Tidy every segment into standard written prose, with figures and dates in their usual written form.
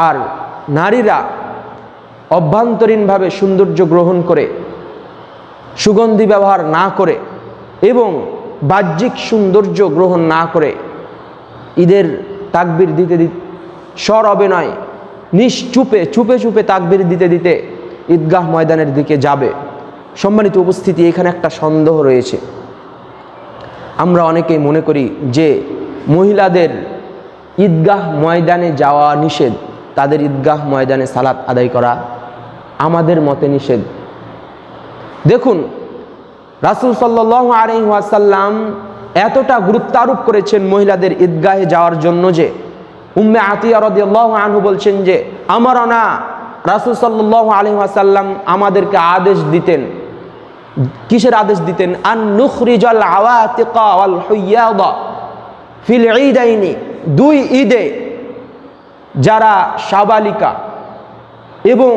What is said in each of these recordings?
আর নারীরা অভ্যন্তরীণভাবে সৌন্দর্য গ্রহণ করে, সুগন্ধি ব্যবহার না করে এবং বাহ্যিক সৌন্দর্য গ্রহণ না করে ঈদের তাকবীর দিতে দিতে স্বর অভিনয় নিশ্চুপে চুপে চুপে তাকবীর দিতে দিতে ঈদগাহ ময়দানের দিকে যাবে। সম্মানিত উপস্থিতি, এখানে একটা সন্দেহ রয়েছে। আমরা অনেকেই মনে করি যে মহিলাদের ঈদগাহ ময়দানে যাওয়া নিষেধ, তাদের ঈদগাহ ময়দানে সালাত আদায় করা আমাদের মতে নিষেধ। দেখুন, রাসূল সাল্লাল্লাহু আলাইহি ওয়াসাল্লাম এতটা গুরুত্ব আরোপ করেছেন মহিলাদের ঈদগাহে যাওয়ার জন্য যে উম্মে আতিয়া রাদিয়াল্লাহু আনহু বলছেন যে আমারনা রাসূল সাল্লাল্লাহু আলাইহি ওয়াসাল্লাম আমাদেরকে আদেশ দিতেন। কিসের আদেশ দিতেন? আন নুখরিজাল আওয়াতিকা ওয়াল হুয়াদা ফিল ঈদাইনি, দুই ঈদে যারা সাবালিকা এবং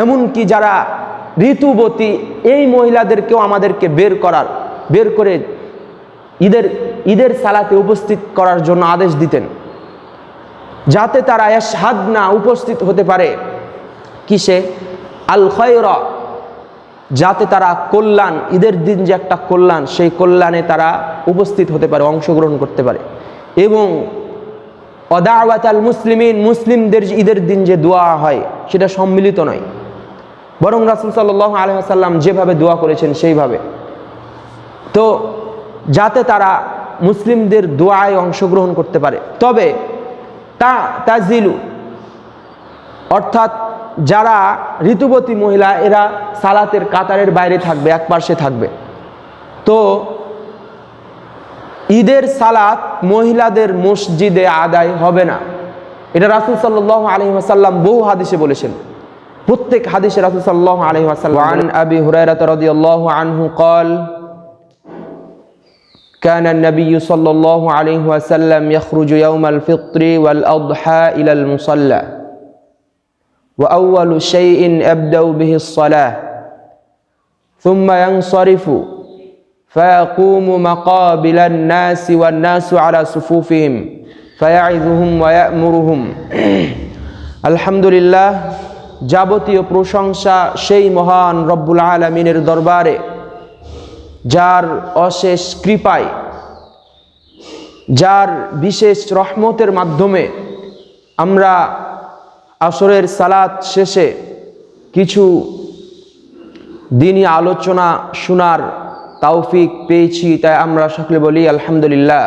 এমনকি যারা ঋতুবতী এই মহিলাদেরকেও আমাদেরকে বের করে ঈদের সালাতে উপস্থিত করার জন্য আদেশ দিতেন, যাতে তারা ইয়াশহাদনা উপস্থিত হতে পারে কিসে? আল খায়রা, যাতে তারা কল্যাণ, ঈদের দিন যে একটা কল্যাণ, সেই কল্যাণে তারা উপস্থিত হতে পারে, অংশগ্রহণ করতে পারে। এবং অদাওয়াতাল মুসলিমিন, মুসলিমদের ঈদের দিন যে দোয়া হয় সেটা সম্মিলিত নয়, বরং রাসূল সাল্লাল্লাহু আলাইহি ওয়াসাল্লাম যেভাবে দোয়া করেছেন সেইভাবে। তো যাতে তারা মুসলিমদের দোয়ায় অংশগ্রহণ করতে পারে। তবে তাজিলু অর্থাৎ যারা ঋতুবতী মহিলা, এরা সালাতের কাতারের বাইরে থাকবে, এক পাশে থাকবে। তো ঈদের সালাত মহিলাদের মসজিদে আদায় হবে না, এটা রাসূল সাল্লাল্লাহু আলাইহি ওয়াসাল্লাম বহু হাদিসে বলেছেন। প্রত্যেক হাদিসে রাসূল সাল্লাল্লাহু আলাইহি ওয়াসাল্লাম আন আবি হুরায়রা রাদিয়াল্লাহু আনহু قال كان النبي صلى الله عليه وسلم يخرج يوم الفطر والأضحى إلى المصلى وأول شيء أبدأ به الصلاة ثم ينصرف فيقوم مقابل الناس والناس على صفوفهم فيعظهم ويأمرهم الحمد لله। যাবতীয় প্রশংসা সেই মহান রব্বুল আলামিনের দরবারে, যার অশেষ কৃপায়, যার বিশেষ রহমতের মাধ্যমে আমরা আসরের সালাত শেষে কিছু দিনই আলোচনা শোনার তৌফিক পেয়েছি, তাই আমরা সকলে বলি আলহামদুলিল্লাহ।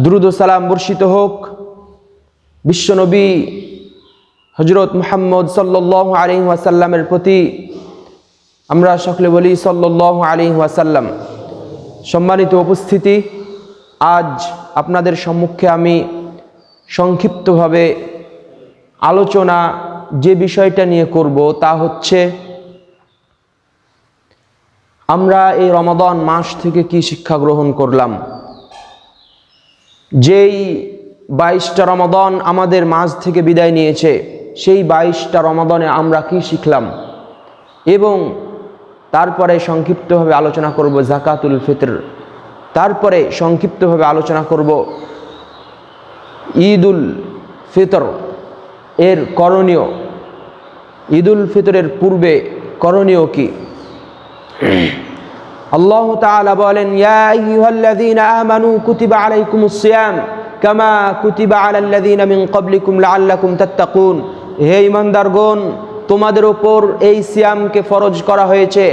দুরূদ ও সালাম বর্ষিত হোক বিশ্বনবী হযরত মুহাম্মদ সাল্লাল্লাহু আলাইহি ওয়াসাল্লামের প্রতি, আমরা সকলে বলি সাল্লাল্লাহু আলাইহি ওয়াসাল্লাম। সম্মানিত উপস্থিতি, আজ আপনাদের সম্মুখে আমি সংক্ষিপ্তভাবে আলোচনা যে বিষয়টা নিয়ে করব তা হচ্ছে আমরা এই রমাদান মাস থেকে কি শিক্ষা গ্রহণ করলাম। যেই 22টা রমাদান আমাদের মাঝ থেকে বিদায় নিয়েছে, সেই 22টা রমাদানে আমরা কি শিখলাম, এবং তারপরে সংক্ষিপ্তভাবে আলোচনা করব যাকাতুল ফিতর, তারপরে সংক্ষিপ্তভাবে আলোচনা করব ঈদুল ফিতর এর করণীয়, ঈদুল ফিতরের পূর্বে করণীয় কি। আল্লাহ তাআলা বলেন, ইয়া আইয়ুহাল্লাযীনা আমানু কুতিবা আলাইকুমুস সিয়াম কামা কুতিবা আলাল্লাযীনা মিন ক্বাবলিকুম লাআল্লাকুম তাত্তাকুন। হে ঈমানদারগণ, তোমাদের উপর এই সিয়ামকে ফরজ করা হয়েছে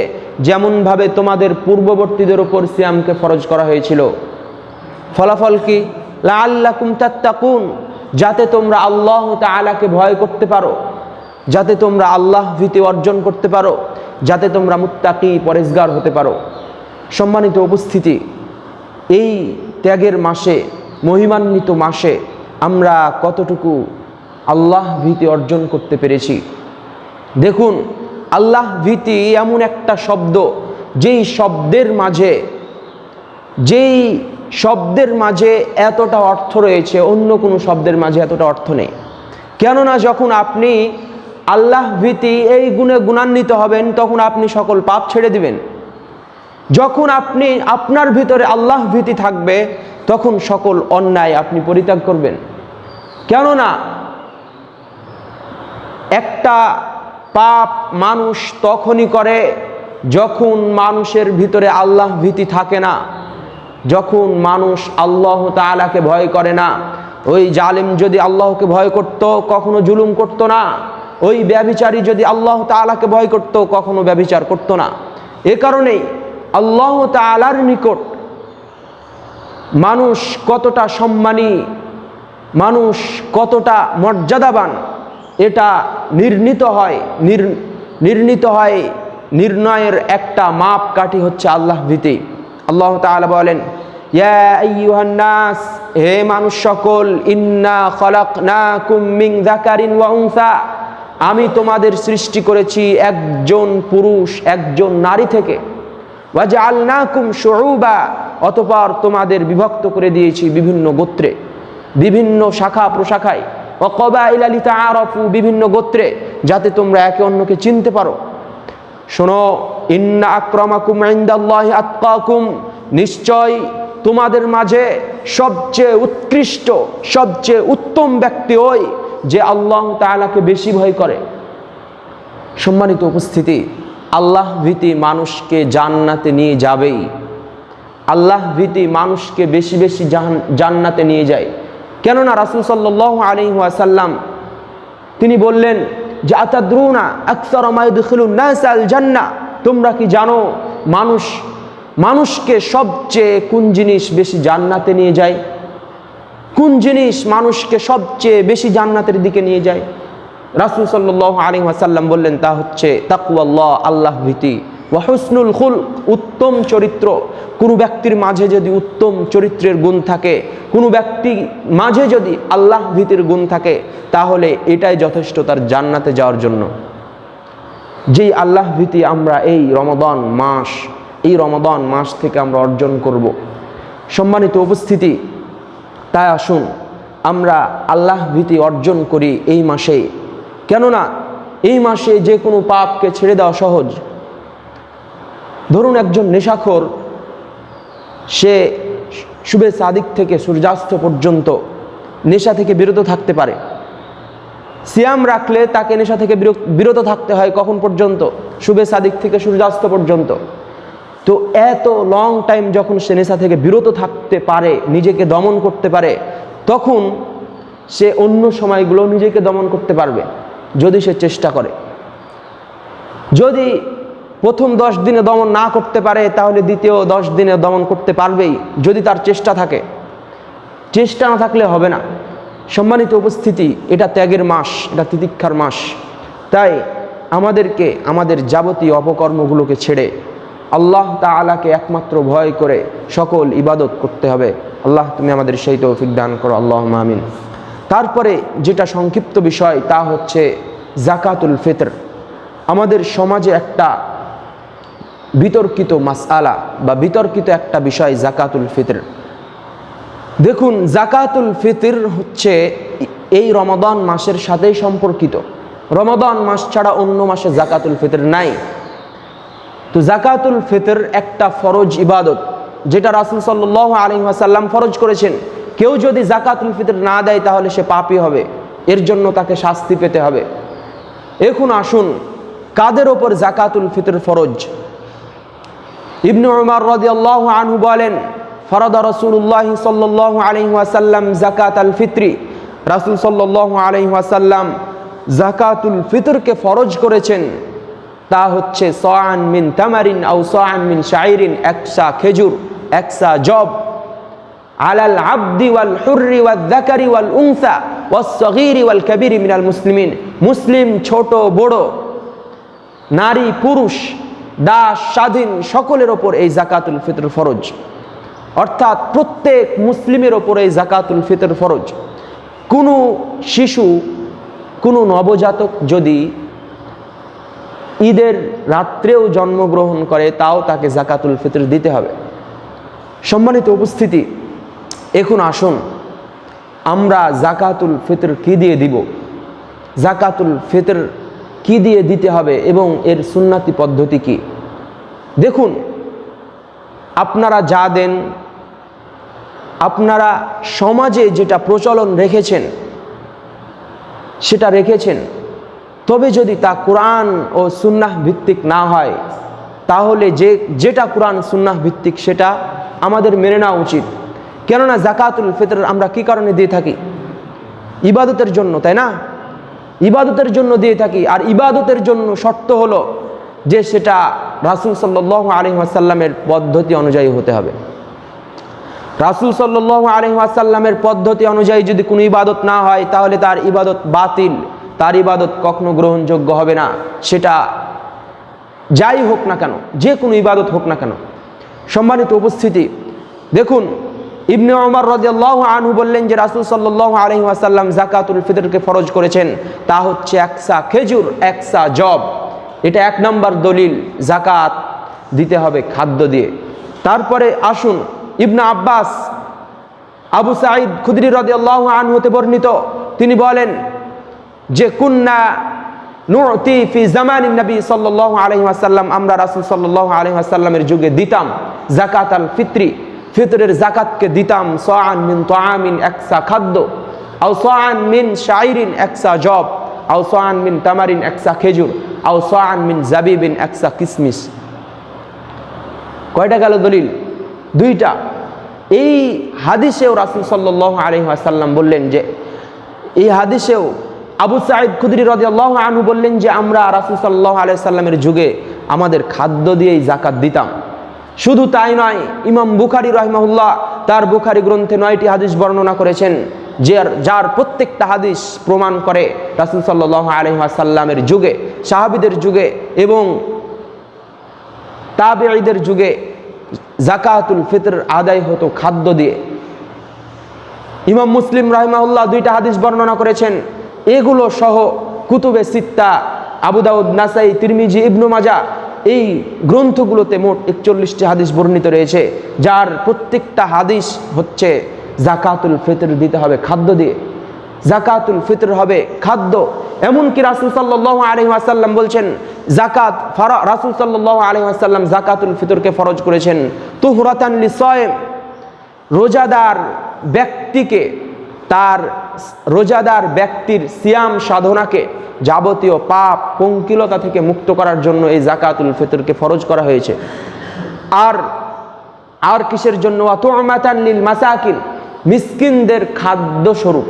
যেমনভাবে তোমাদের পূর্ববর্তীদের উপর সিয়ামকে ফরজ করা হয়েছিল। ফলাফল কি? লাআল্লাকুম তাত্তাকুন, যাতে তোমরা আল্লাহ তাআলাকে ভয় করতে পারো, যাতে তোমরা আল্লাহ ভীতি অর্জন করতে পারো, যাতে তোমরা মুত্তাকি পরেজগার হতে পারো। সম্মানিত উপস্থিতি, এই ত্যাগের মাসে, মহিমান্বিত মাসে আমরা কতটুকু আল্লাহ ভীতি অর্জন করতে পেরেছি। দেখুন, আল্লাহ ভীতি এমন একটা শব্দ, যেই শব্দের মাঝে এতটা অর্থ রয়েছে, অন্য কোনো শব্দের মাঝে এতটা অর্থ নেই। কেননা যখন আপনি আল্লাহ ভীতি এই গুণে গুণান্বিত হবেন, তখন আপনি সকল পাপ ছেড়ে দিবেন। যখন আপনি আপনার ভিতরে আল্লাহ ভীতি থাকবে, তখন সকল অন্যায় আপনি পরিত্যাগ করবেন। কেননা একটা পাপ মানুষ তখনই করে যখন মানুষের ভিতরে আল্লাহ ভীতি থাকে না, যখন মানুষ আল্লাহ তাআলাকে ভয় করে না। ওই জালিম যদি আল্লাহকে ভয় করত কখনো জুলুম করত না, ওই ব্যভিচারী যদি আল্লাহ তাআলাকে ভয় করত কখনো ব্যভিচার করত না। এ কারণেই আল্লাহ তাআলার নিকট মানুষ কতটা সম্মানী, মানুষ কতটা মর্যাদাবান, এটা নির্ণীত হয় নির্ণয়ের একটা মাপকাঠি হচ্ছে আল্লাহ ভীতি। আল্লাহ তাআলা বলেন, ইয়া আইয়ুহান নাস, হে মানুষ সকল, ইন্না খলাকনাকুম মিন যাকারিন ওয়া উনসা, আমি তোমাদের সৃষ্টি করেছি একজন পুরুষ একজন নারী থেকে। ওয়া জাআলনাকুম শুউবা, অতঃপর তোমাদের বিভক্ত করে দিয়েছি বিভিন্ন গোত্রে, বিভিন্ন শাখা প্রশাখায়। ওয়া ক্বাবাইলা লিতাআরাফু, বিভিন্ন গোত্রে, যাতে তোমরা একে অন্যকে চিনতে পারো। শোনো, ইন্না আকরামাকুম ইনদাল্লাহি আতকাকুম, নিশ্চয় তোমাদের মাঝে সবচেয়ে উৎকৃষ্ট সবচেয়ে উত্তম ব্যক্তি ওই যে আল্লাহ তাআলাকে বেশি ভয় করে। সম্মানিত উপস্থিতি, আল্লাহ ভীতি মানুষকে জান্নাতে নিয়ে যাবেই। আল্লাহ ভীতি মানুষকে বেশি বেশি জান্নাতে নিয়ে যায়। কেননা রাসূল সাল্লাল্লাহু আলাইহি ওয়াসাল্লাম তিনি বললেন যে আতাদরুনা আকসারু মা ইদখিলুন নাস আল জান্নাহ, তোমরা কি জানো মানুষকে সবচেয়ে কোন জিনিস বেশি জান্নাতে নিয়ে যায়? কোন জিনিস মানুষকে সবচেয়ে বেশি জান্নাতের দিকে নিয়ে যায়? রাসূল সাল্লাল্লাহু আলাইহি ওয়াসাল্লাম বললেন তা হচ্ছে তাকওয়াল্লাহ, আল্লাহ ভীতি, ওয়া হুসনুল খুলক, উত্তম চরিত্র। কোনো ব্যক্তির মাঝে যদি উত্তম চরিত্রের গুণ থাকে, কোনো ব্যক্তি মাঝে যদি আল্লাহ ভীতির গুণ থাকে, তাহলে এটাই যথেষ্ট তার জান্নাতে যাওয়ার জন্য। যেই আল্লাহ ভীতি আমরা এই রমাদান মাস থেকে আমরা অর্জন করব। সম্মানিত উপস্থিতি, তাই আসুন আমরা আল্লাহ ভীতি অর্জন করি এই মাসে। কেননা এই মাসে যে কোনো পাপকে ছেড়ে দেওয়া সহজ। ধরুন একজন নেশাখোর, সে শুবে সাদিক থেকে সূর্যাস্ত পর্যন্ত নেশা থেকে বিরত থাকতে পারে। সিয়াম রাখলে তাকে নেশা থেকে বিরত থাকতে হয় কখন পর্যন্ত? শুবে সাদিক থেকে সূর্যাস্ত পর্যন্ত। তো এত লং টাইম যখন সে নেশা থেকে বিরত থাকতে পারে, নিজেকে দমন করতে পারে, তখন সে অন্য সময়গুলো নিজেকে দমন করতে পারবে যদি সে চেষ্টা করে। যদি প্রথম 10 দিনে দমন না করতে পারে, তাহলে দ্বিতীয় 10 দিনে দমন করতে পারবেই, যদি তার চেষ্টা থাকে। চেষ্টা না থাকলে হবে না। সম্মানিত উপস্থিতি, এটা ত্যাগের মাস, এটা তিতিক্ষার মাস। তাই আমাদেরকে আমাদের যাবতীয় অপকর্মগুলোকে ছেড়ে আল্লাহ তাআলাকে একমাত্র ভয় করে সকল ইবাদত করতে হবে। আল্লাহ তুমি আমাদের সেই তৌফিক দান করো, আল্লাহুম্মা আমিন। তারপরে যেটা সংক্ষিপ্ত বিষয় তা হচ্ছে যাকাতুল ফিতর। আমাদের সমাজে একটা বিতর্কিত মাসআলা বা বিতর্কিত একটা বিষয় যাকাতুল ফিতর। দেখুন, যাকাতুল ফিতর হচ্ছে এই রমাদান মাসের সাথেই সম্পর্কিত। রমাদান মাস ছাড়া অন্য মাসে যাকাতুল ফিতর নাই। তো যাকাতুল ফিতর একটা ফরজ ইবাদত, যেটা রাসূল সাল্লাল্লাহু আলাইহি ওয়াসাল্লাম ফরজ করেছেন। কেউ যদি যাকাতুল ফিতর না দেয় তাহলে সে পাপী হবে, এর জন্য তাকে শাস্তি পেতে হবে। এখন আসুন, কাদের ওপর যাকাতুল ফিতর ফরজ? ইবনে উমর রাদিয়াল্লাহু আনহু বলেন, ফরদা রাসূলুল্লাহ সাল্লাল্লাহু আলাইহি ওয়াসাল্লাম যাকাতাল ফিতরি, রাসূল সাল্লাল্লাহু আলাইহি ওয়াসাল্লাম যাকাতুল ফিতরকে ফরজ করেছেন। তা হচ্ছে সাআন মিন তামারিন আও সাআন মিন শাইরিন, একসা খেজুর, একসা জব, আলাল আবদি ওয়াল হুররি ওয়াল যাকারি ওয়াল উনসা ওয়াস সাগীরি ওয়াল কাবীরি মিনাল মুসলিমিন, মুসলিম ছোট বড়, নারী পুরুষ, দাস স্বাধীন, সকলের ওপর এই যাকাতুল ফিতর ফরজ। অর্থাৎ প্রত্যেক মুসলিমের ওপর এই যাকাতুল ফিতর ফরজ। কোনো শিশু, কোনো নবজাতক যদি ঈদের রাত্রেও জন্মগ্রহণ করে, তাও তাকে যাকাতুল ফিতর দিতে হবে। সম্মানিত উপস্থিতি, এখন আসুন আমরা যাকাতুল ফিতর কি দিয়ে দিব, যাকাতুল ফিতর কি দিয়ে দিতে হবে এবং এর সুন্নতি পদ্ধতি কি। দেখুন, আপনারা যা দেন, আপনারা সমাজে যেটা প্রচলন রেখেছেন সেটা রেখেছেন। তবে যদি তা কোরআন ও সুন্নাহ ভিত্তিক না হয়, তাহলে যেটা কোরআন সুন্নাহ ভিত্তিক সেটা আমাদের মেনে নেওয়া উচিত। কেননা জাকাতুল ফিতর আমরা কি কারণে দিয়ে থাকি? ইবাদতের জন্য, তাই না? ইবাদতের জন্য দিয়ে থাকি। আর ইবাদতের জন্য শর্ত হলো যে সেটা রাসূল সাল্লাল্লাহু আলাইহি ওয়াসাল্লামের পদ্ধতি অনুযায়ী হতে হবে। রাসূল সাল্লাল্লাহু আলাইহি ওয়াসাল্লামের পদ্ধতি অনুযায়ী যদি কোনো ইবাদত না হয়, তাহলে তার ইবাদত বাতিল, তার ইবাদত কখনো গ্রহণযোগ্য হবে না। সেটা যাই হোক না কেন, যে কোনো ইবাদত হোক না কেন। সম্মানিত উপস্থিতি, দেখুন ইবনে ওমর রাদিয়াল্লাহু আনহু বললেন যে রাসূল সাল্লাল্লাহু আলাইহি ওয়াসাল্লাম যাকাতুল ফিতরকে ফরজ করেছেন, তা হচ্ছে একসা খেজুর, একসা জব। এটা এক নম্বর দলিল, যাকাত দিতে হবে খাদ্য দিয়ে। তারপরে আসুন ইবনে আব্বাস, আবু সাঈদ খুদরি রাদিয়াল্লাহু আনহু হতে বর্ণিত, তিনি বলেন যে কুন্না নুতি ফি জামানিন নবী সাল্লাল্লাহু আলাইহি ওয়াসাল্লাম, আমরা রাসূল সাল্লাল্লাহু আলাইহি ওয়াসাল্লামের যুগে দিতাম যাকাতাল ফিত্রি, ফিতরের যাকাতকে দিতাম সাআন মিন তাআমিন, একসা খাদ্য, আও সাআন মিন শাইরিন, একসা জব, আও সাআন মিন তামারিন, একসা খেজুর, আও সাআন মিন জাবিবিন, একসা কিসমিস। কয়টা গেল দলিল? দুইটা। এই হাদিসেও রাসূল সাল্লাল্লাহু আলাইহি ওয়াসাল্লাম বললেন যে, এই হাদিসেও আবু সাঈদ খুদরি রাদিয়াল্লাহু আনহু বললেন যে আমরা রাসূল সাল্লাল্লাহু আলাইহি ওয়াসাল্লামের যুগে আমাদের খাদ্য দিয়েই যাকাত দিতাম। শুধু তাই নয়, ইমাম বুখারী রাহিমাহুল্লাহ তার বুখারী গ্রন্থে 9টি হাদিস বর্ণনা করেছেন, যার প্রত্যেকটা হাদিস প্রমাণ করে রাসূল সাল্লাল্লাহু আলাইহি ওয়াসাল্লামের যুগে, সাহাবীদের যুগে এবং তাবেঈদের যুগে যাকাতুল ফিতর আদায় হতো খাদ্য দিয়ে। ইমাম মুসলিম রাহিমাহুল্লাহ 2টা হাদিস বর্ণনা করেছেন। এগুলো সহ কুতুবে সিত্তা, আবু দাউদ, নাসাই, তিরমিজি, ইবনু মাজাহ, এই গ্রন্থগুলোতে মোট 41টি হাদিস বর্ণিত রয়েছে, যার প্রত্যেকটা হাদিস হচ্ছে যাকাতুল ফিতর দিতে হবে খাদ্য দিয়ে। যাকাতুল ফিতর হবে খাদ্য। এমনকি রাসূল সাল্লাল্লাহু আলাইহি ওয়াসাল্লাম বলছেন যাকাত, রাসূল সাল্লাল্লাহু আলাইহি ওয়াসাল্লাম যাকাতুল ফিতরকে ফরজ করেছেন তুহরাতান লিসায়েম, রোজাদার ব্যক্তিকে, তার রোজাদার ব্যক্তির সিয়াম সাধনাকে যাবতীয় পাপ পঙ্কিলতা থেকে মুক্ত করার জন্য এই যাকাতুল ফিতরকে ফরজ করা হয়েছে। আর কিসের জন্য? তুমাতান লিল মাসাকিন, মিসকিনদের খাদ্য স্বরূপ।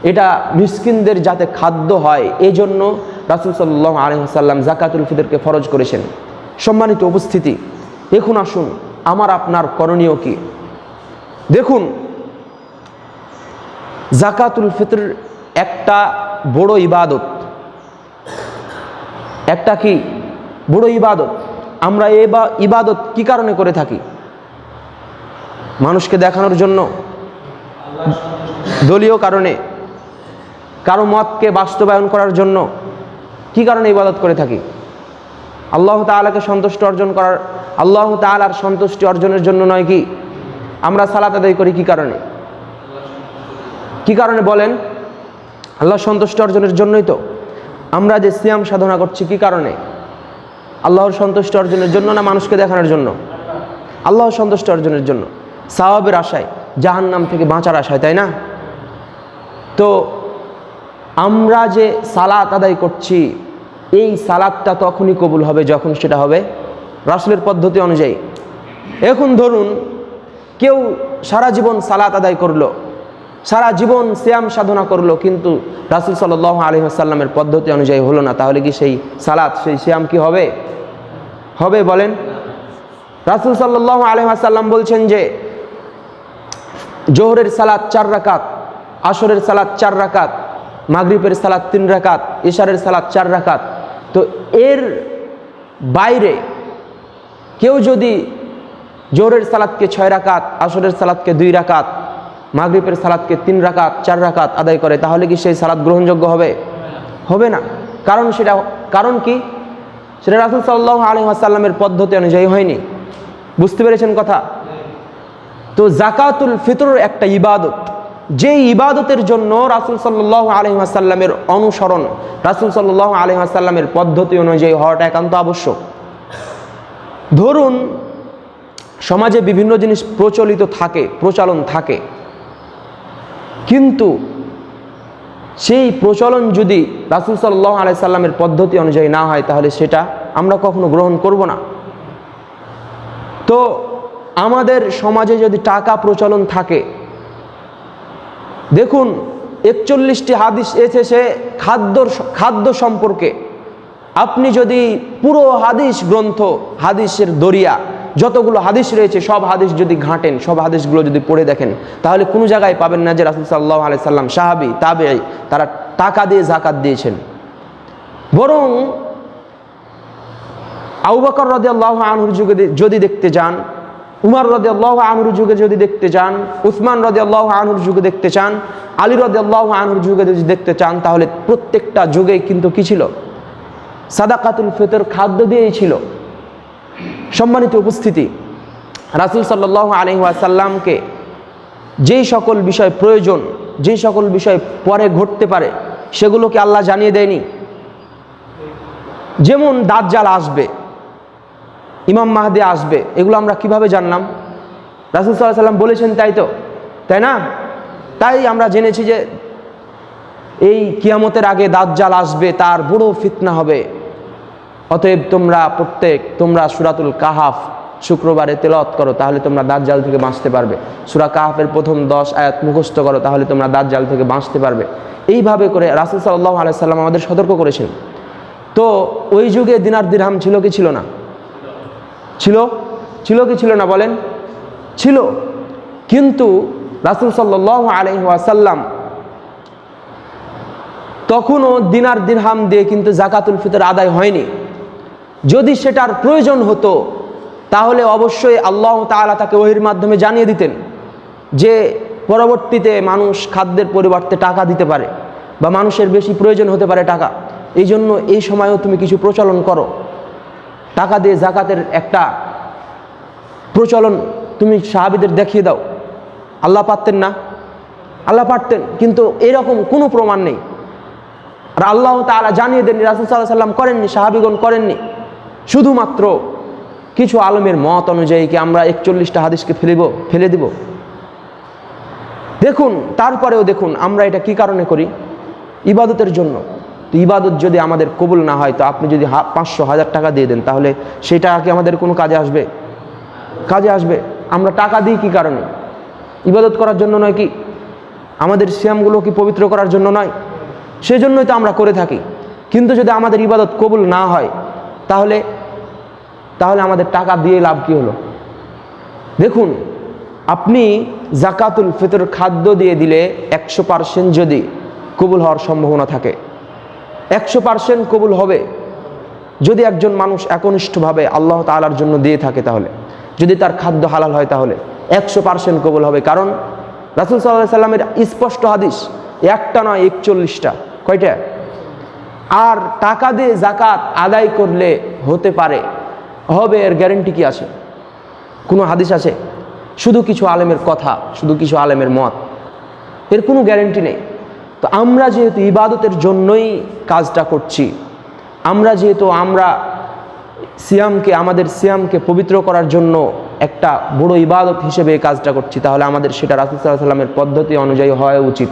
এটা মিসকিনদের যাতে খাদ্য হয়, এই জন্য রাসূল সাল্লাল্লাহু আলাইহি ওয়াসাল্লাম যাকাতুল ফিতরকে ফরজ করেছেন। সম্মানিত উপস্থিতি, এখন আসুন আমার আপনার করণীয় কি। দেখুন, যাকাতুল ফিতর একটা বড় ইবাদত, একটা কি বড় ইবাদত। আমরা এই ইবাদত কি কারণে করে থাকি? মানুষকে দেখানোর জন্য, দলীয় কারণে, কারো মতকে বাস্তবায়ন করার জন্য। কি কারণে ইবাদত করে থাকি? আল্লাহ তাআলাকে সন্তুষ্ট অর্জন করার, আল্লাহ তাআলার সন্তুষ্টি অর্জনের জন্য নয় কি? আমরা সালাত আদায় করি কি কারণে? কি কারণে বলেন? আল্লাহ সন্তুষ্টি অর্জনের জন্যই তো। আমরা যে সিয়াম সাধনা করছি কি কারণে? আল্লাহর সন্তুষ্টি অর্জনের জন্য না মানুষকে দেখানোর জন্য? আল্লাহর সন্তুষ্টি অর্জনের জন্য, সওয়াবের আশায়, জাহান্নাম থেকে বাঁচার আশায়, তাই না? তো আমরা যে সালাত আদায় করছি, এই সালাতটা তখনই কবুল হবে যখন সেটা হবে রাসূলের পদ্ধতি অনুযায়ী। এখন ধরুন কেউ সারা জীবন সালাত আদায় করলো, সারা জীবন সিয়াম সাধনা করলো, কিন্তু রাসূল সাল্লাল্লাহু আলাইহি ওয়াসাল্লামের পদ্ধতি অনুযায়ী হলো না, তাহলে কি সেই সালাত, সেই সিয়াম কি হবে? হবে বলেন? রাসূল সাল্লাল্লাহু আলাইহি ওয়াসাল্লাম বলছেন যে জোহরের সালাত 4 রাকাত, আসরের সালাত 4 রাকাত, মাগরিবের সালাত 3 রাকাত, ইশারের সালাত 4 রাকাত। তো এর বাইরে কেউ যদি জোহরের সালাতকে 6 রাকাত, আসরের সালাতকে 2 রাকাত, মাগরিবের সালাতকে 3 রাকাত, 4 রাকাত আদায় করে, তাহলে কি সেই সালাত গ্রহণযোগ্য হবে? হবে না। কারণ কি? সেটা রাসূল সাল্লাল্লাহু আলাইহি ওয়াসাল্লামের পদ্ধতি অনুযায়ী হয়নি। বুঝতে পেরেছেন কথা? তো যাকাতুল ফিতর একটা ইবাদত, যে ইবাদতের জন্য রাসূল সাল্লাল্লাহু আলাইহি ওয়াসাল্লামের অনুসরণ, রাসূল সাল্লাল্লাহু আলাইহি ওয়াসাল্লামের পদ্ধতি অনুযায়ী হওয়াটা একান্ত আবশ্যক। ধরুন সমাজে বিভিন্ন জিনিস প্রচলন থাকে, কিন্তু সেই প্রচলন যদি রাসূল সাল্লাল্লাহু আলাইহি সাল্লামের পদ্ধতি অনুযায়ী না হয় তাহলে সেটা আমরা কখনো গ্রহণ করব না। তো আমাদের সমাজে যদি টাকা প্রচলন থাকে, দেখুন 41টি হাদিস এসেছে খাদ্য সম্পর্কে। আপনি যদি পুরো হাদিস গ্রন্থ, হাদিসের দরিয়া যতগুলো হাদিস রয়েছে সব হাদিস যদি ঘাঁটেন, সব হাদিসগুলো যদি পড়ে দেখেন, তাহলে কোনো জায়গায় পাবেন না যে রাসূল সাল্লাল্লাহু আলাইহি সাল্লাম, সাহাবী, তাবেঈ তারা টাকা দিয়ে যাকাত দিয়েছেন। বরং আবু বকর রাদিয়াল্লাহু আনহুর যুগে যদি দেখতে যান, উমর রাদিয়াল্লাহু আনহুর যুগে যদি দেখতে চান, উসমান রাদিয়াল্লাহু আনহুর যুগে দেখতে চান, আলী রাদিয়াল্লাহু আনহুর যুগে যদি দেখতে চান, তাহলে প্রত্যেকটা যুগেই কিন্তু কি ছিল? সাদাকাতুল ফিতর খাদ্য দিয়েই ছিল। সম্মানিত উপস্থিতি, রাসূল সাল্লাল্লাহু আলাইহি ওয়াসাল্লামকে যেই সকল বিষয় প্রয়োজন, যেই সকল বিষয় পরে ঘটতে পারে, সেগুলোকে আল্লাহ জানিয়ে দেয়নি। যেমন দাজ্জাল আসবে, ইমাম মাহদি আসবে, এগুলো আমরা কিভাবে জানলাম? রাসূল সাল্লাল্লাহু আলাইহি ওয়াসাল্লাম বলেছেন, তাই না? তাই আমরা জেনেছি যে এই কিয়ামতের আগে দাজ্জাল আসবে, তার বড় ফিতনা হবে। অতএব তোমরা সূরাতুল কাহাফ শুক্রবারে তেলাওয়াত করো, তাহলে তোমরা দাজ্জাল থেকে বাঁচতে পারবে। সূরা কাহাফের প্রথম 10 আয়াত মুখস্থ করো, তাহলে তোমরা দাজ্জাল থেকে বাঁচতে পারবে। এইভাবে করে রাসূল সাল্লাল্লাহু আলাইহি ওয়াসাল্লাম আমাদের সতর্ক করেছেন। তো ওই যুগে দিনার দিরহাম ছিল কি ছিল না? ছিল কি ছিল না বলেন? ছিল। কিন্তু রাসূল সাল্লাল্লাহু আলাইহি ওয়াসাল্লাম তখনও দিনার দিরহাম দিয়ে কিন্তু যাকাতুল ফিতর আদায় হয়নি। যদি সেটার প্রয়োজন হতো তাহলে অবশ্যই আল্লাহ তাআলা তাকে ওহীর মাধ্যমে জানিয়ে দিতেন যে পরবর্তীতে মানুষ খাদ্যের পরিবর্তে টাকা দিতে পারে বা মানুষের বেশি প্রয়োজন হতে পারে টাকা, এই জন্য এই সময়ও তুমি কিছু প্রচলন করো, টাকা দিয়ে যাকাতের একটা প্রচলন তুমি সাহাবীদের দেখিয়ে দাও। আল্লাহ পারতেন না? আল্লাহ পারতেন, কিন্তু এরকম কোনো প্রমাণ নেই। আর আল্লাহ তাআলা জানিয়ে দেননি, রাসূল সাল্লাল্লাহু আলাইহি ওয়াসাল্লাম করেননি, সাহাবীগণ করেননি। শুধুমাত্র কিছু আলেমের মত অনুযায়ী কি আমরা 41টা হাদিসকে ফেলে দিব? দেখুন, তারপরেও দেখুন আমরা এটা কি কারণে করি? ইবাদতের জন্য। তো ইবাদত যদি আমাদের কবুল না হয়, তো আপনি যদি 500-1000 টাকা দিয়ে দেন, তাহলে সেটা কি আমাদের কোনো কাজে আসবে? কাজে আসবে। আমরা টাকা দিই কি কারণে? ইবাদত করার জন্য নয় কি? আমাদের সিয়ামগুলো কি পবিত্র করার জন্য নয়? সেজন্যই তো আমরা করে থাকি। কিন্তু যদি আমাদের ইবাদত কবুল না হয়, তাহলে আমাদের টাকা দিয়ে লাভ কি হলো? দেখুন, আপনি যাকাতুল ফিতর খাদ্য দিয়ে দিলে 100% যদি কবুল হওয়ার সম্ভাবনা থাকে, 100% কবুল হবে যদি একজন মানুষ একনিষ্ঠভাবে আল্লাহ তাআলার জন্য দিয়ে থাকে। তাহলে যদি তার খাদ্য হালাল হয়, তাহলে 100% কবুল হবে। কারণ রাসূল সাল্লাল্লাহু আলাইহি ওয়াসাল্লামের স্পষ্ট হাদিস, একটা নয় 41টা। কয়টা? আর টাকা দিয়ে যাকাত আদায় করলে হতে পারে, হবে, এর গ্যারেন্টি কি আছে? কোনো হাদিস আছে? শুধু কিছু আলেমের কথা, শুধু কিছু আলেমের মত, এর কোনো গ্যারেন্টি নেই। তো আমরা যেহেতু ইবাদতের জন্যই কাজটা করছি, আমরা আমাদের সিয়ামকে পবিত্র করার জন্য একটা বড় ইবাদত হিসেবে এই কাজটা করছি, তাহলে আমাদের সেটা রাসূল সাল্লাল্লাহু আলাইহি ওয়াসাল্লামের পদ্ধতি অনুযায়ী হওয়া উচিত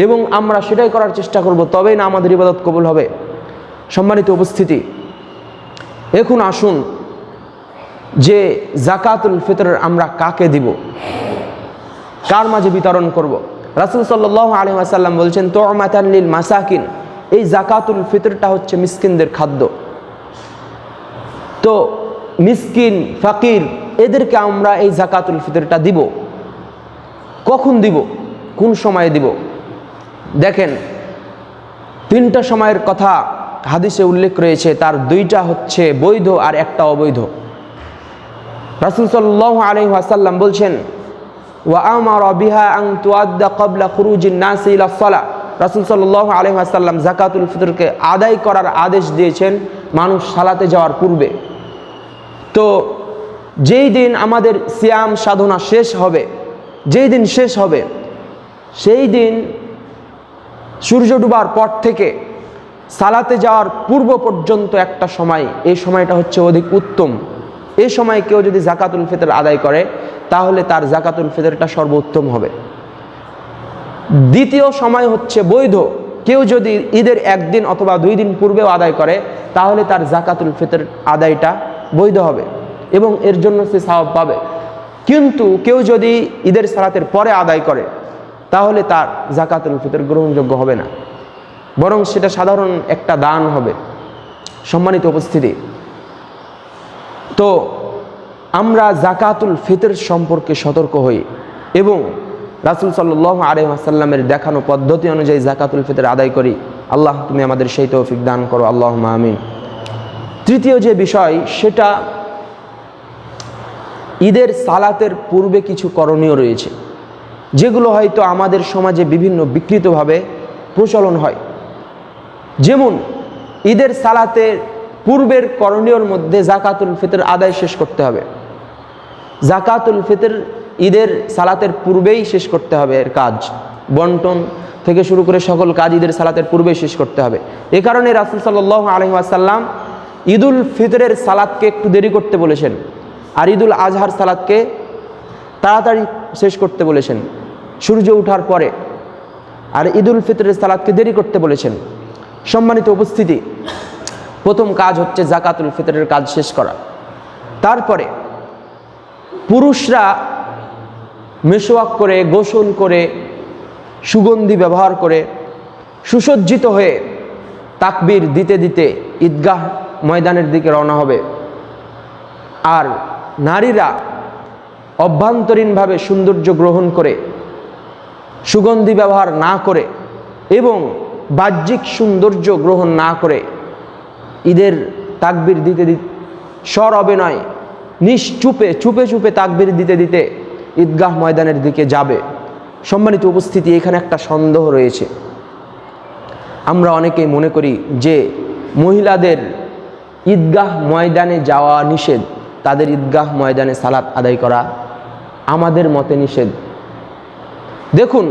এবং আমরা সেটাই করার চেষ্টা করব, তবেই না আমাদের ইবাদত কবুল হবে। সম্মানিত উপস্থিতি, এখন আসুন যে যাকাতুল ফিতর আমরা কাকে দিব, কার মাঝে বিতরণ করব? রাসূল সাল্লাল্লাহু আলাইহি ওয়াসাল্লাম বলছেন, তু'মাতান লিল মাসাকিন। এই যাকাতুল ফিতরটা হচ্ছে মিসকিনদের খাদ্য। তো মিসকিন, ফাকির, এদেরকে আমরা এই যাকাতুল ফিতরটা দিব। কখন দিব? কোন সময়ে দিব? দেখেন, 3টা সময়ের কথা হাদিসে উল্লেখ রয়েছে, তার 2টা হচ্ছে বৈধ আর একটা অবৈধ। রাসূল সাল্লাল্লাহু আলাইহি ওয়াসাল্লাম বলছেন, ওয়া আমারা বিহা আন তুআদ্দা ক্বাবলা খুরুজিন নাস ইলা সালাহ। রাসূল সাল্লাল্লাহু আলাইহি ওয়াসাল্লাম যাকাতুল ফিতরকে আদায় করার আদেশ দিয়েছেন মানুষ সালাতে যাওয়ার পূর্বে। তো যেই দিন আমাদের সিয়াম সাধনা শেষ হবে, যেই দিন শেষ হবে, সেই দিন সূর্য ডুবার পর থেকে সালাতে যাওয়ার পূর্ব পর্যন্ত একটা সময়, এই সময়টা হচ্ছে অধিক উত্তম। এই সময় কেউ যদি যাকাতুল ফিতর আদায় করে, তাহলে তার যাকাতুল ফিতরটা সর্বোত্তম হবে। দ্বিতীয় সময় হচ্ছে বৈধ। কেউ যদি ঈদের একদিন অথবা 2 দিন পূর্বেও আদায় করে তাহলে তার জাকাতুল ফিতর আদায়টা বৈধ হবে এবং এর জন্য সে সওয়াব পাবে। কিন্তু কেউ যদি ঈদের সালাতের পরে আদায় করে তাহলে তার জাকাতুল ফিতর গ্রহণযোগ্য হবে না, বরং সেটা সাধারণ একটা দান হবে। সম্মানিত উপস্থিতি, তো আমরা জাকাতুল ফিতর সম্পর্কে সতর্ক হই এবং রাসূল সাল্লাল্লাহু আলাইহি ওয়াসাল্লামের দেখানো পদ্ধতি অনুযায়ী জাকাতুল ফিতর আদায় করি। আল্লাহ তুমি আমাদের সেই তৌফিক দান করো, আল্লাহুম্মা আমিন। তৃতীয় যে বিষয়, সেটা ঈদের সালাতের পূর্বে কিছু করণীয় রয়েছে যেগুলো হয়তো আমাদের সমাজে বিভিন্ন বিকৃতভাবে প্রচলন হয়। যেমন ঈদের সালাতের পূর্বের করণীয়র মধ্যে জাকাতুল ফিতর আদায় শেষ করতে হবে। জাকাতুল ফিতর ঈদের সালাতের পূর্বেই শেষ করতে হবে। এর কাজ বন্টন থেকে শুরু করে সকল কাজ ঈদের সালাতের পূর্বেই শেষ করতে হবে। এ কারণে রাসূল সাল্লাল্লাহু আলাইহি ওয়াসাল্লাম ঈদুল ফিতরের সালাতকে একটু দেরি করতে বলেছেন আর ঈদুল আজহার সালাতকে তাড়াতাড়ি শেষ করতে বলেছেন সূর্য ওঠার পরে, আর ঈদুল ফিতরের সালাতকে দেরি করতে বলেছেন। সম্মানিত উপস্থিতি, প্রথম কাজ হচ্ছে জাকাতুল ফিতরের কাজ শেষ করা। তারপরে পুরুষরা মেশওয়াক করে, গোসল করে, সুগন্ধি ব্যবহার করে, সুসজ্জিত হয়ে তাকবীর দিতে দিতে ঈদগাহ ময়দানের দিকে রওনা হবে। আর নারীরা অভ্যন্তরীণভাবে সৌন্দর্য গ্রহণ করে, সুগন্ধি ব্যবহার না করে এবং বাহ্যিক সৌন্দর্য গ্রহণ না করে ঈদের তাকবীর দিতে দিতে স্বর অভিনয় নিশ্চুপে চুপে চুপে তাকবীর দিতে দিতে ঈদগাহ ময়দানের দিকে যাবে। সম্মানিত উপস্থিতি, এখানে একটা সন্দেহ রয়েছে। আমরা অনেকেই মনে করি যে মহিলাদের ঈদগাহ ময়দানে যাওয়া নিষেধ, তাদের ঈদগাহ ময়দানে সালাত আদায় করা আমাদের মতে নিষেধ। দেখুন,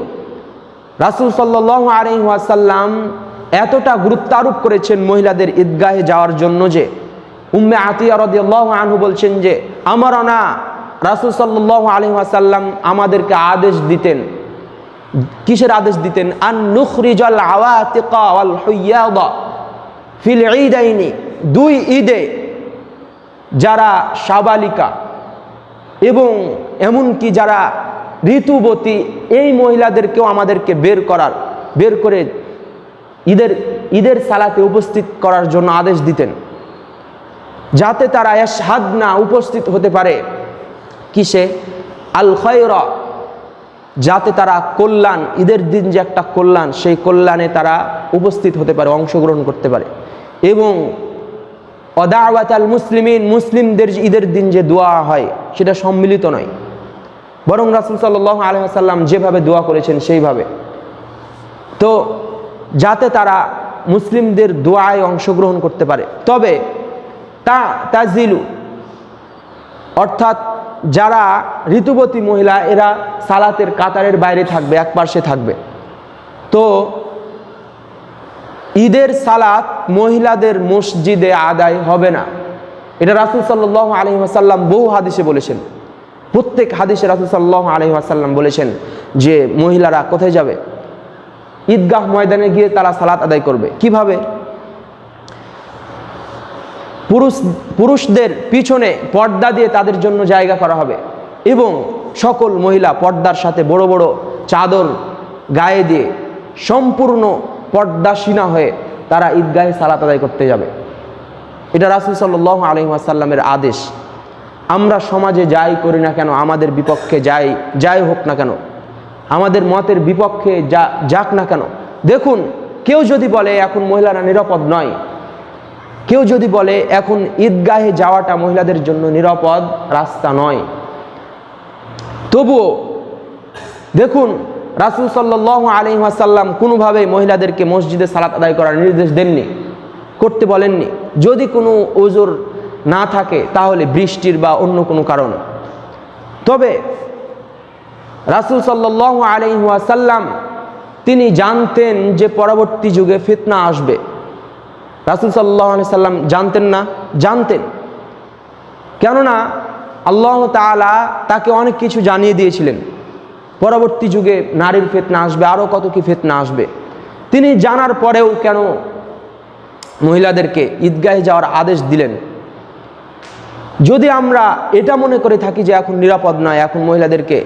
রাসূল সাল্লাল্লাহু আলাইহি ওয়াসাল্লাম এতটা গুরুত্ব আরোপ করেছেন মহিলাদের ঈদগাহে যাওয়ার জন্য যে উম্মে আতিয়া রাদিয়াল্লাহু আনহু বলছেন যে আমারনা রাসূল সাল্লাল্লাহু আলাইহি ওয়াসাল্লাম আমাদেরকে আদেশ দিতেন। কিসের আদেশ দিতেন? আন নুখরিজাল আওয়াতিকা ওয়াল হুয়াদা ফিল ঈদাইনি, 2 ঈদে যারা সাবালিকা এবং এমনকি যারা ঋতুবতী এই মহিলাদেরকেও আমাদেরকে বের করে ঈদের সালাতে উপস্থিত করার জন্য আদেশ দিতেন, যাতে তারা ইয়াশহাদনা উপস্থিত হতে পারে কিসে? আল খায়রা, যাতে তারা কল্যাণ, ঈদের দিন যে একটা কল্যাণ, সেই কল্যাণে তারা উপস্থিত হতে পারে, অংশগ্রহণ করতে পারে। এবং অদাওয়াতাল মুসলিমিন, মুসলিমদের ঈদের দিন যে দোয়া হয় সেটা সম্মিলিত নয়, বরং রাসূল সাল্লাল্লাহু আলাইহি ওয়াসাল্লাম যেভাবে দোয়া করেছেন সেইভাবে। তো যাতে তারা মুসলিমদের দোয়ায় অংশগ্রহণ করতে পারে। তবে তাজিলু অর্থাৎ যারা ঋতুবতী মহিলা, এরা সালাতের কাতারের বাইরে থাকবে, এক পাশে থাকবে। তো ঈদের সালাত মহিলাদের মসজিদে আদায় হবে না, এটা রাসূল সাল্লাল্লাহু আলাইহি ওয়াসাল্লাম বহু হাদিসে বলেছেন। প্রত্যেক হাদিসে রাসূল সাল্লাল্লাহু আলাইহি ওয়াসাল্লাম বলেছেন যে মহিলারা কোথায় যাবে? ঈদগাহ ময়দানে গিয়ে তারা সালাত আদায় করবে। কিভাবে? পুরুষদের পিছনে পর্দা দিয়ে তাদের জন্য জায়গা করা হবে এবং সকল মহিলা পর্দার সাথে বড় বড় চাদর গায়ে দিয়ে সম্পূর্ণ পর্দাশীনা হয়ে তারা ঈদগাহে সালাত আদায় করতে যাবে। এটা রাসূল সাল্লাল্লাহু আলাইহি ওয়াসাল্লামের আদেশ। আমরা সমাজে যাই করি না কেন, আমাদের বিপক্ষে যাই হোক না কেন, আমাদের মতের বিপক্ষে যাক না কেন, দেখুন, কেউ যদি বলে এখন মহিলারা নিরাপদ নয়, কেউ যদি বলে এখন ঈদগাহে যাওয়াটা মহিলাদের জন্য নিরাপদ রাস্তা নয়, তবুও দেখুন রাসূল সাল্লাল্লাহু আলাইহি ওয়াসাল্লাম কোনোভাবে মহিলাদেরকে মসজিদে সালাত আদায় করার নির্দেশ দেননি, করতে বলেননি। যদি কোনো ওজর না থাকে তাহলে বৃষ্টির বা অন্য কোনো কারণ। তবে রাসূল সাল্লাল্লাহু আলাইহি ওয়াসাল্লাম তিনি জানতেন যে পরবর্তী যুগে ফিতনা আসবে। রাসূল সাল্লাল্লাহু আলাইহি ওয়াসাল্লাম জানতেন না? জানতেন। কেননা আল্লাহ তাআলা তাকে অনেক কিছু জানিয়ে দিয়েছিলেন। পরবর্তী যুগে নারীর ফিতনা আসবে, আরও কত কি ফিতনা আসবে। তিনি জানার পরেও কেন মহিলাদেরকে ঈদগাহে যাওয়ার আদেশ দিলেন? যদি আমরা এটা মনে করে থাকি যে এখন নিরাপদ নয়, এখন মহিলাদেরকে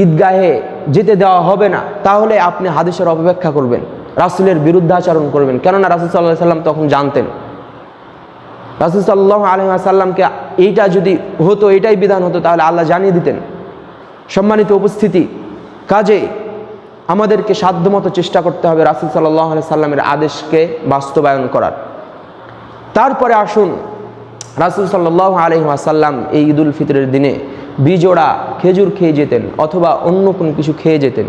ঈদগাহে যেতে দেওয়া হবে না, তাহলে আপনি হাদিসের অপেক্ষা করবেন, রাসূলের বিরুদ্ধাচরণ করবেন। কেননা রাসূল সাল্লাল্লাহু আলাইহি ওয়াসাল্লাম তখন জানতেন। রাসূল সাল্লাল্লাহু আলাইহি ওয়াসাল্লামকে এইটা যদি হতো, এটাই বিধান হতো, তাহলে আল্লাহ জানিয়ে দিতেন। সম্মানিত উপস্থিতি, কাজে আমাদেরকে সাধ্যমতো চেষ্টা করতে হবে রাসূল সাল্লাল্লাহু আলাইহি ওয়াসাল্লামের আদেশকে বাস্তবায়ন করার। তারপরে আসুন, রাসূল সাল্লাল্লাহু আলাইহি ওয়াসাল্লাম এই ঈদুল ফিতরের দিনে বিজোড়া খেজুর খেয়ে যেতেন অথবা অন্য কোনো কিছু খেয়ে যেতেন।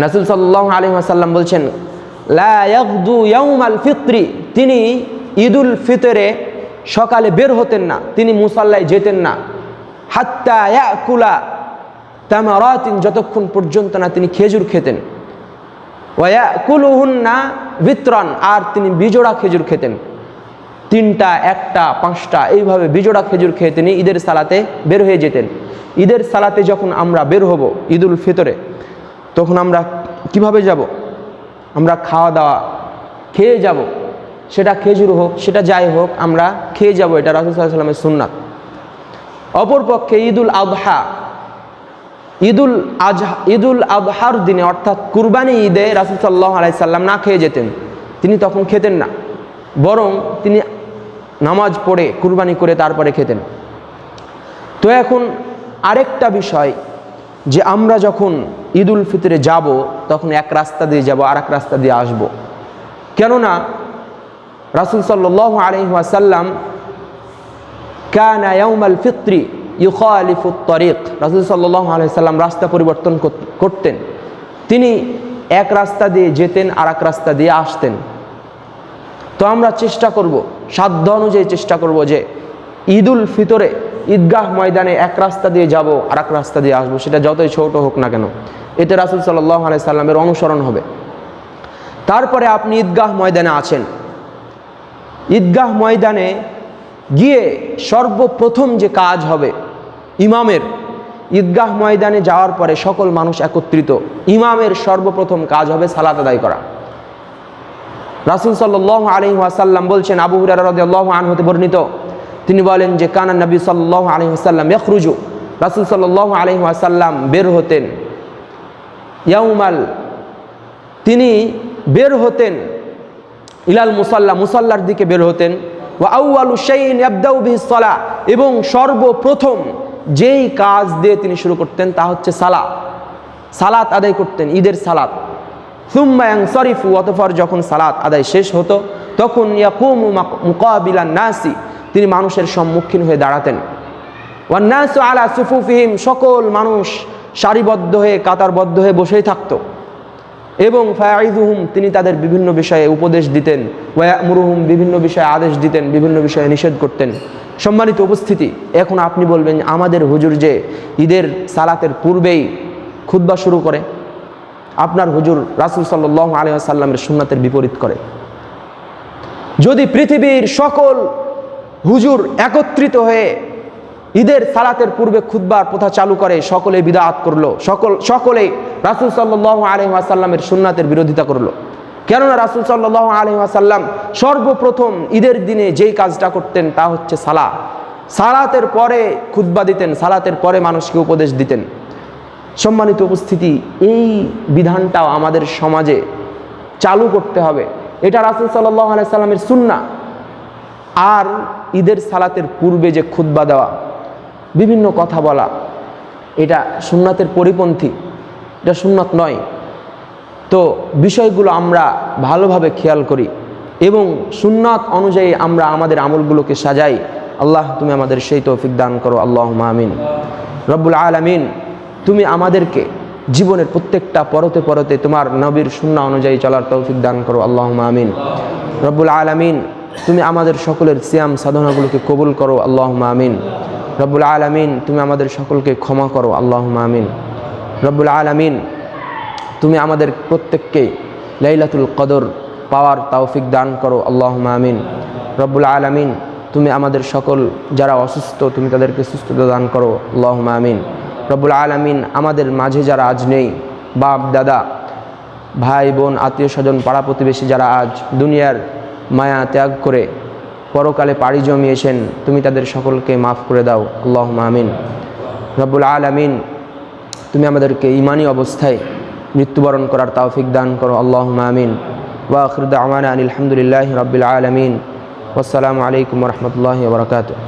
রাসূল সাল্লাল্লাহু আলাইহি ওয়াসাল্লাম বলছেন, লা ইয়াগদু ইয়াউমাল ফিত্রি, তিনি ঈদুল ফিতরে সকালে বের হতেন না, তিনি মুসাল্লায় যেতেন না, হাত্তা ইয়াকুলা তামারাতিন, যতক্ষণ পর্যন্ত না তিনি খেজুর খেতেন, ওয়া ইয়াকুলুহুন্না বিত্রান, আর তিনি বিজোড়া খেজুর খেতেন, 3টা 1টা 5টা এইভাবে বিজোড়া খেজুর খেয়ে তিনি ঈদের সালাতে বের হয়ে যেতেন। ঈদের সালাতে যখন আমরা বের হব ঈদুল ফিতরে, তখন আমরা কিভাবে যাব? আমরা খাওয়া দাওয়া খেয়ে যাব, সেটা খেজুর হোক, সেটা যাই হোক, আমরা খেয়ে যাব, এটা রাসূল সাল্লাল্লাহু আলাইহি ওয়াসাল্লামের সুন্নাত। অপরপক্ষে ঈদুল আযহা, ঈদুল আযহার দিনে অর্থাৎ কুরবানি ঈদে রাসূল সাল্লাল্লাহু আলাইহি ওয়াসাল্লাম না খেয়ে যেতেন, তিনি তখন খেতেন না, বরং তিনি নামাজ পড়ে কুরবানি করে তারপরে খেতেন। তো এখন আরেকটা বিষয়, যে আমরা যখন ঈদুল ফিতরে যাব তখন এক রাস্তা দিয়ে যাব, আর এক রাস্তা দিয়ে আসব। কেননা রাসূল সাল্লাল্লাহু আলাইহি ওয়াসাল্লাম কানা ইয়াউমাল ফিত্রি ইউখালিফু আত-তারিক, রাসূল সাল্লাল্লাহু আলাইহি ওয়াসাল্লাম রাস্তা পরিবর্তন করতেন, তিনি এক রাস্তা দিয়ে যেতেন আর এক রাস্তা দিয়ে আসতেন। তো আমরা চেষ্টা করব, সাধ্য অনুযায়ী চেষ্টা করব যে ঈদুল ফিতরে ঈদগাহ ময়দানে এক রাস্তা দিয়ে যাব আর এক রাস্তা দিয়ে আসবো, সেটা যতই ছোট হোক না কেন, এতে রাসূল সাল্লাল্লাহু আলাইহি সাল্লামের অনুসরণ হবে। তারপরে আপনি ঈদগাহ ময়দানে আছেন, ঈদগাহ ময়দানে গিয়ে সর্বপ্রথম যে কাজ হবে ইমামের, ঈদগাহ ময়দানে যাওয়ার পরে সকল মানুষ একত্রিত, ইমামের সর্বপ্রথম কাজ হবে সালাত আদায় করা। রাসূল সাল্লাল্লাহু আলাইহি ওয়াসাল্লাম বলছেন, আবু হুরায়রা রাদিয়াল্লাহু আনহু হতে বর্ণিত, তিনি বলেন যে কানা নবী সাল্লাল্লাহু আলাইহি ওয়াসাল্লাম ইয়াখরুজু, রাসূল সাল্লাল্লাহু আলাইহি ওয়াসাল্লাম বের হতেন, ইয়াউমাল, তিনি বের হতেন, ইলাল মুসাল্লা, মুসাল্লার দিকে বের হতেন, ওয়া আউয়ালু শাইইন ইয়াবদাউ বিহিস সালাহ, এবং সর্বপ্রথম যেই কাজ দিয়ে তিনি শুরু করতেন তা হচ্ছে সালাত আদায় করতেন, ঈদের সালাত। সুম্মা ইয়ানসারিফু, অতঃপর যখন সালাত আদায় শেষ হতো তখন ইয়াকুমু মুকাবিলান নাসি, তিনি মানুষের সম্মুখীন হয়ে দাঁড়াতেন, ওয়ান নাসু আলা সুফুফিহিম, সকল মানুষ সারিবদ্ধ হয়ে কাতারবদ্ধ হয়ে বসেই থাকতো, এবং ফায়াইযুহুম, তিনি তাদের বিভিন্ন বিষয়ে উপদেশ দিতেন, ওয়া ইয়ামুরুহুম, বিভিন্ন বিষয়ে আদেশ দিতেন, বিভিন্ন বিষয়ে নিষেধ করতেন। সম্মানিত উপস্থিতি, এখন আপনি বলবেন আমাদের হুজুর যে ঈদের সালাতের পূর্বেই খুতবা শুরু করে, আপনার হুজুর রাসূল সাল্লাল্লাহু আলাইহি ওয়াসাল্লামের সুন্নাতের বিপরীত করে। যদি পৃথিবীর সকল হুজুর একত্রিত হয়ে ঈদের সালাতের পূর্বে খুতবার প্রথা চালু করে, সকলে বিদআত করলো, সকলে রাসূল সাল্লাল্লাহু আলাইহি ওয়াসাল্লামের সুন্নাতের বিরোধিতা করলো। কেননা রাসূল সাল্লাল্লাহু আলাইহি ওয়াসাল্লাম সর্বপ্রথম ঈদের দিনে যেই কাজটা করতেন তা হচ্ছে সালাতের পরে খুতবা দিতেন, সালাতের পরে মানুষকে উপদেশ দিতেন। সম্মানিত উপস্থিতি, এই বিধানটাও আমাদের সমাজে চালু করতে হবে, এটা রাসূল সাল্লাল্লাহু আলাইহি ওয়াসাল্লামের সুন্নাহ। আর ঈদের সালাতের পূর্বে যে খুতবা দেওয়া, বিভিন্ন কথা বলা, এটা সুন্নাতের পরিপন্থী, এটা সুন্নাত নয়। তো বিষয়গুলো আমরা ভালোভাবে খেয়াল করি এবং সুন্নাত অনুযায়ী আমরা আমাদের আমলগুলোকে সাজাই। আল্লাহ তুমি আমাদের সেই তৌফিক দান করো, আল্লাহুম্মা আমিন। রব্বুল আলামিন, তুমি আমাদেরকে জীবনের প্রত্যেকটা পরতে পরতে তোমার নবীর সুন্নাহ অনুযায়ী চলার তৌফিক দান করো, আল্লাহুম্মা আমিন। রব্বুল আলামিন, তুমি আমাদের সকলের সিয়াম সাধনাগুলোকে কবুল করো, আল্লাহুম্মা আমিন। রব্বুল আলামিন, তুমি আমাদের সকলকে ক্ষমা করো, আল্লাহুম্মা আমিন। রব্বুল আলামিন, তুমি আমাদের প্রত্যেককে লাইলাতুল কদর পাওয়ার তৌফিক দান করো, আল্লাহুম্মা আমিন। রব্বুল আলামিন, তুমি আমাদের সকল যারা অসুস্থ তুমি তাদেরকে সুস্থতা দান করো, আল্লাহুম্মা আমিন। রব্বুল আলামিন আমাদের মাঝে যারা আজ নেই, বাপ দাদা ভাই বোন আত্মীয় স্বজন পাড়া প্রতিবেশী যারা আজ দুনিয়ার মায়া ত্যাগ করে পরকালে পাড়ি জমিয়েছেন, তুমি তাদের সকলকে মাফ করে দাও। আল্লাহুম্মা আমিন। রব্বুল আলামিন তুমি আমাদেরকে ঈমানি অবস্থায় মৃত্যুবরণ করার তৌফিক দান করো। আল্লাহুম্মা আমিন। ওয়া আখিরু দাওয়ানা আনিল হামদুলিল্লাহি রাব্বিল আলামিন। ওয়াসসালামু আলাইকুম ওয়া রাহমাতুল্লাহি ওয়া বারাকাতুহু।